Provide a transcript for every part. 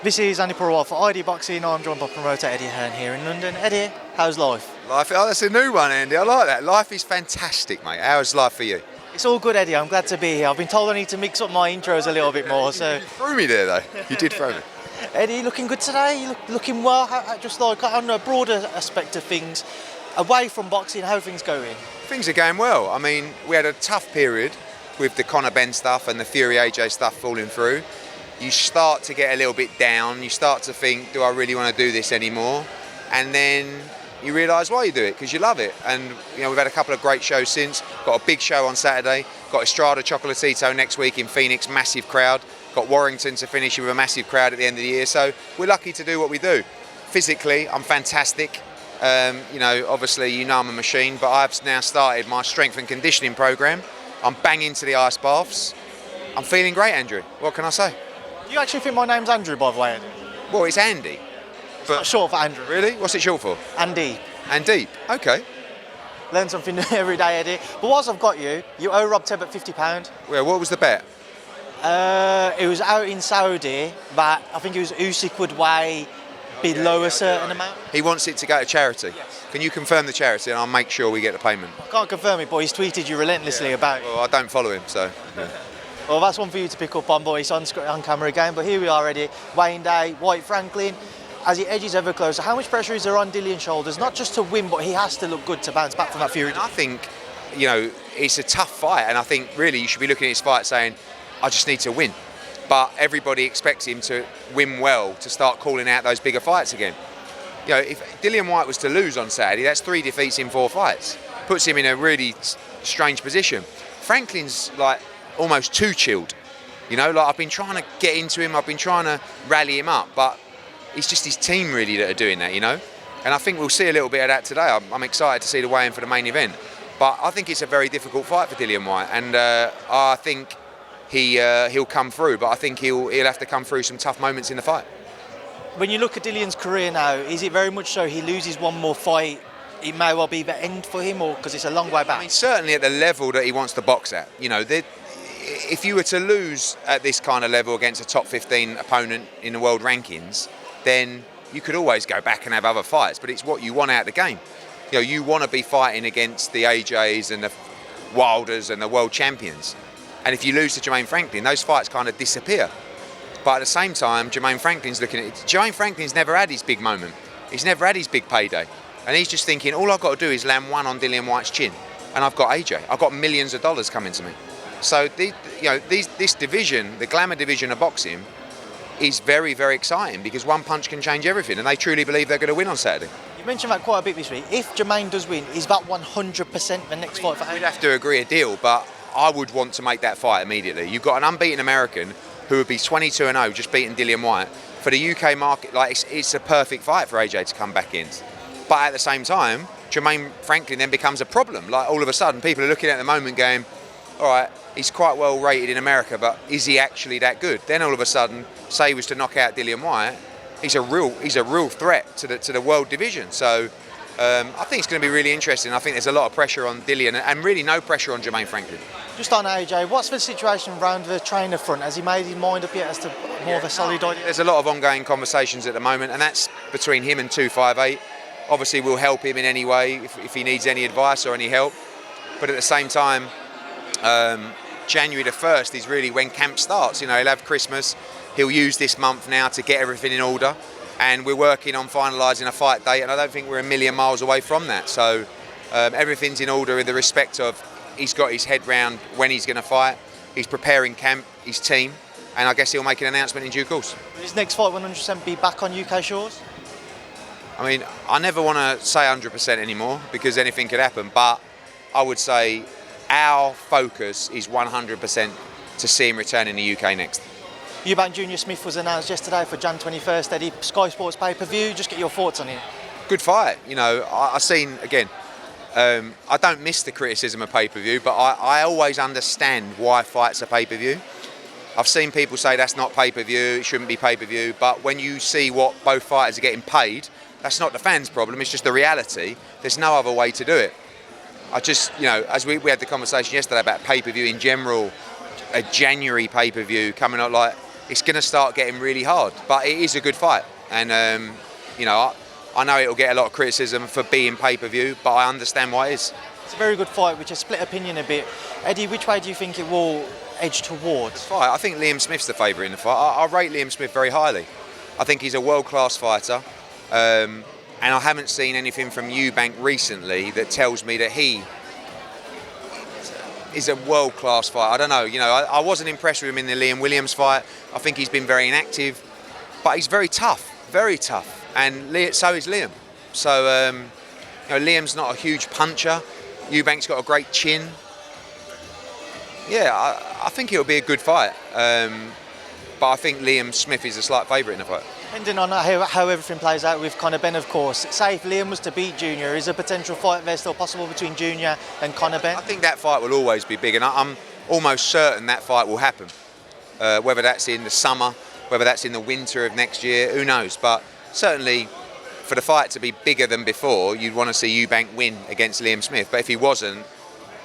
This is Andi Purewal for ID Boxing. I'm joined by promoter Eddie Hearn here in London. Eddie, how's life? Life, oh, that's a new one, Andy. I like that. Life is fantastic, mate. How's life for you? It's all good, Eddie. I'm glad to be here. I've been told I need to mix up my intros a little bit more. So You threw me there, though. You did throw me. Eddie, you looking good today? You looking well? Just like on a broader aspect of things, away from boxing, how are things going? Things are going well. I mean, we had a tough period with the Conor Benn stuff and the Fury-AJ stuff falling through. You start to get a little bit down. You start to think, do I really want to do this anymore? And then you realise why you do it, because you love it. And we've had a couple of great shows since. Got a big show on Saturday. Got Estrada Chocolatito next week in Phoenix, massive crowd. Got Warrington to finish with a massive crowd at the end of the year. So we're lucky to do what we do. Physically, I'm fantastic. Obviously, I'm a machine, but I've now started my strength and conditioning program. I'm banging to the ice baths. I'm feeling great, Andrew. What can I say? Do you actually think my name's Andrew, by the way, Eddie? Well, it's Andy. But Not short for Andrew. Really? What's it short for? Andy. Andy. Okay. Learn something new every day, Eddie. But whilst I've got you, you owe Rob Tebbutt £50. Well, what was the bet? It was out in Saudi, but I think it was Usyk would weigh below a certain amount. He wants it to go to charity. Yes. Can you confirm the charity and I'll make sure we get the payment? I can't confirm it, but he's tweeted you relentlessly about it. Well, I don't follow him, so... Yeah. Well, that's one for you to pick up on, boys, on camera again. But here we are, Eddie. Weighing day, Whyte-Franklin. As he edges ever closer, how much pressure is there on Dillian's shoulders? Not just to win, but he has to look good to bounce back from that Fury. And I think, it's a tough fight, and I think really you should be looking at his fight saying, I just need to win. But everybody expects him to win well to start calling out those bigger fights again. If Dillian Whyte was to lose on Saturday, that's 3 defeats in 4 fights. Puts him in a really strange position. Franklin's almost too chilled. I've been trying to get into him, I've been trying to rally him up, but it's just his team really that are doing that, And I think we'll see a little bit of that today. I'm excited to see the weigh-in for the main event. But I think it's a very difficult fight for Dillian Whyte, and I think he'll come through, but I think he'll have to come through some tough moments in the fight. When you look at Dillian's career now, is it very much so he loses one more fight, it may well be the end for him, or because it's a long way back? I mean, certainly at the level that he wants to box at. If you were to lose at this kind of level against a top 15 opponent in the world rankings, then you could always go back and have other fights, but it's what you want out of the game. You want to be fighting against the AJs and the Wilders and the world champions. And if you lose to Jermaine Franklin, those fights kind of disappear. But at the same time, Jermaine Franklin's looking at it. Jermaine Franklin's never had his big moment. He's never had his big payday. And he's just thinking, all I've got to do is land one on Dillian Whyte's chin. And I've got AJ. I've got millions of dollars coming to me. So this division, the glamour division of boxing, is very, very exciting because one punch can change everything. And they truly believe they're going to win on Saturday. You mentioned that quite a bit this week. If Jermaine does win, is that 100% the next fight for AJ? We'd have to agree a deal, but I would want to make that fight immediately. You've got an unbeaten American who would be 22-0, just beating Dillian Whyte. For the UK market, it's a perfect fight for AJ to come back in. But at the same time, Jermaine Franklin then becomes a problem. All of a sudden, people are looking at the moment going, all right, he's quite well rated in America, but is he actually that good? Then all of a sudden, say he was to knock out Dillian Whyte, he's a real threat to the world division. So I think it's going to be really interesting. I think there's a lot of pressure on Dillian and really no pressure on Jermaine Franklin. Just on AJ, what's the situation around the trainer front? Has he made his mind up yet as to more of a solid idea? There's a lot of ongoing conversations at the moment, and that's between him and 258. Obviously, we'll help him in any way if he needs any advice or any help. But at the same time, January the 1st is really when camp starts. He'll have Christmas. He'll use this month now to get everything in order. And we're working on finalising a fight date, and I don't think we're a million miles away from that. So everything's in order in the respect of he's got his head round when he's going to fight. He's preparing camp, his team, and I guess he'll make an announcement in due course. Will his next fight 100% be back on UK shores? I mean, I never want to say 100% anymore because anything could happen, but I would say our focus is 100% to see him return in the UK next. Eubank Jr-Smith was announced yesterday for Jan 21st, Eddie. Sky Sports pay-per-view, just get your thoughts on it. Good fight. I've seen, again, I don't miss the criticism of pay-per-view, but I always understand why fights are pay-per-view. I've seen people say that's not pay-per-view, it shouldn't be pay-per-view, but when you see what both fighters are getting paid, that's not the fans' problem, it's just the reality. There's no other way to do it. I just, as we had the conversation yesterday about pay-per-view in general, a January pay-per-view coming up, it's going to start getting really hard. But it is a good fight, and you know, I know it'll get a lot of criticism for being pay-per-view, but I understand why it is. It's a very good fight, which has split opinion a bit. Eddie, which way do you think it will edge towards? Fight. I think Liam Smith's the favourite in the fight. I rate Liam Smith very highly. I think he's a world-class fighter, and I haven't seen anything from Eubank recently that tells me that he is a world-class fighter. I don't know. You know, I wasn't impressed with him in the Liam Williams fight. I think he's been very inactive, but he's very tough, and so is Liam. So you know, Liam's not a huge puncher. Eubank's got a great chin. Yeah, I think it'll be a good fight. But I think Liam Smith is a slight favourite in the fight. Depending on how everything plays out with Conor Benn, of course. Say if Liam was to beat Junior, is a potential fight there still possible between Junior and Conor Benn? I think that fight will always be big, and I'm almost certain that fight will happen. Whether that's in the summer, whether that's in the winter of next year, who knows? But certainly, for the fight to be bigger than before, you'd want to see Eubank win against Liam Smith. But if he wasn't,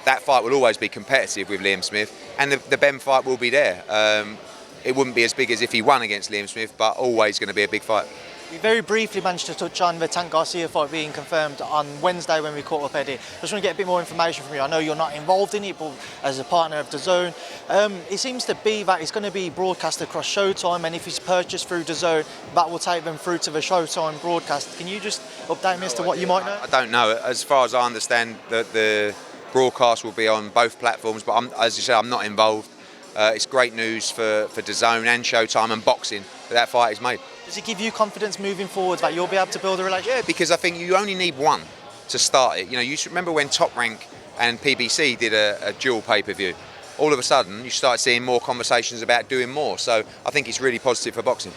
that fight will always be competitive with Liam Smith, and the Benn fight will be there. It wouldn't be as big as if he won against Liam Smith, but always going to be a big fight. We very briefly managed to touch on the Tank Garcia fight being confirmed on Wednesday when we caught up, Eddie. Just want to get a bit more information from you. I know you're not involved in it, but as a partner of DAZN, it seems to be that it's going to be broadcast across Showtime, and if it's purchased through DAZN, that will take them through to the Showtime broadcast. Can you just update me as to what you might know? I don't know. As far as I understand, the broadcast will be on both platforms, but as you said, I'm not involved. It's great news for DAZN and Showtime and boxing that fight is made. Does it give you confidence moving forward that you'll be able to build a relationship? Yeah, because I think you only need one to start it. You know, you should remember when Top Rank and PBC did a dual pay-per-view. All of a sudden, you start seeing more conversations about doing more. So I think it's really positive for boxing.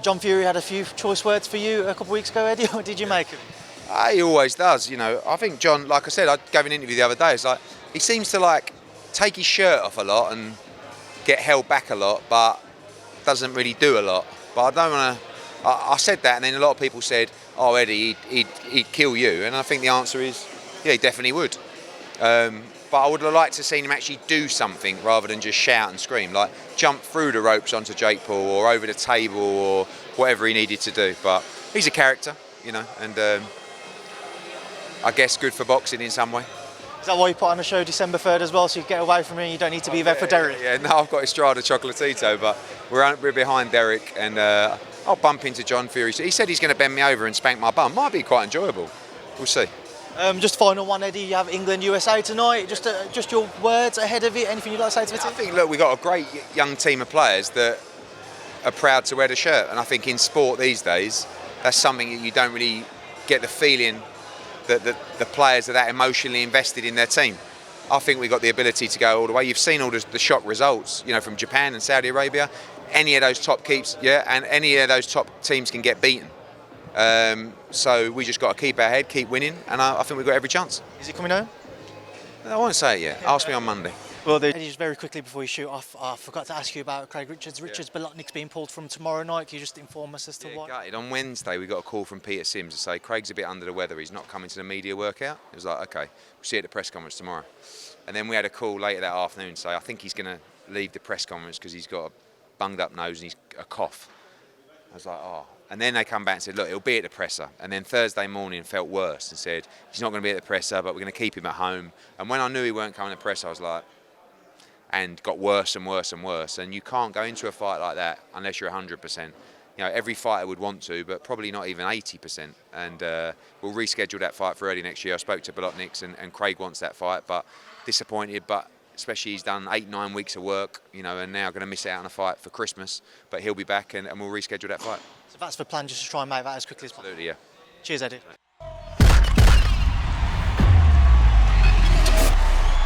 John Fury had a few choice words for you a couple of weeks ago, Eddie. What did you make of it? He always does. You know, I think John, like I said, I gave an interview the other day. It's like he seems to like take his shirt off a lot and get held back a lot, but doesn't really do a lot. But I don't want to. I said that, and then a lot of people said, "Oh, Eddie, he'd kill you," and I think the answer is, yeah, he definitely would. But I would have liked to see him actually do something rather than just shout and scream, like jump through the ropes onto Jake Paul or over the table or whatever he needed to do. But he's a character, you know, and I guess good for boxing in some way. Is that why you put on a show December 3rd as well, so you get away from him and you don't need to be there for Derek? Yeah, no, I've got Estrada Chocolatito, but we're behind Derek, and I'll bump into John Fury. He said he's going to bend me over and spank my bum. Might be quite enjoyable. We'll see. Just final one, Eddie. You have England USA tonight. Just your words ahead of it. Anything you'd like to say to the team? I think, look, we've got a great young team of players that are proud to wear the shirt, and I think in sport these days, that's something that you don't really get the feeling that the players are that emotionally invested in their team. I think we've got the ability to go all the way. You've seen all the shock results, you know, from Japan and Saudi Arabia. Any of those top and any of those top teams can get beaten. So we just got to keep our head, keep winning, and I think we've got every chance. Is he coming home? I won't say it yet. Ask me on Monday. Well, Eddie, just very quickly before you shoot off, I forgot to ask you about Craig Richards. Richards-Bolotniks being pulled from tomorrow night. Can you just inform us as to why? Gutted. On Wednesday, we got a call from Peter Sims to say Craig's a bit under the weather. He's not coming to the media workout. It was like, okay, we'll see you at the press conference tomorrow. And then we had a call later that afternoon to say, I think he's going to leave the press conference because he's got a bunged up nose and he's a cough. I was like, oh. And then they come back and said, look, he'll be at the presser. And then Thursday morning felt worse and said, he's not going to be at the presser, but we're going to keep him at home. And when I knew he weren't coming to the presser, I was like, and got worse and worse and worse. And you can't go into a fight like that unless you're 100%. You know, every fighter would want to, but probably not even 80%. And we'll reschedule that fight for early next year. I spoke to Bolotniks and Craig wants that fight, but disappointed. But especially he's done 8-9 weeks of work, you know, and now going to miss out on a fight for Christmas. But he'll be back and we'll reschedule that fight. So that's the plan, just to try and make that as quickly as possible. Absolutely, yeah. Cheers, Eddie.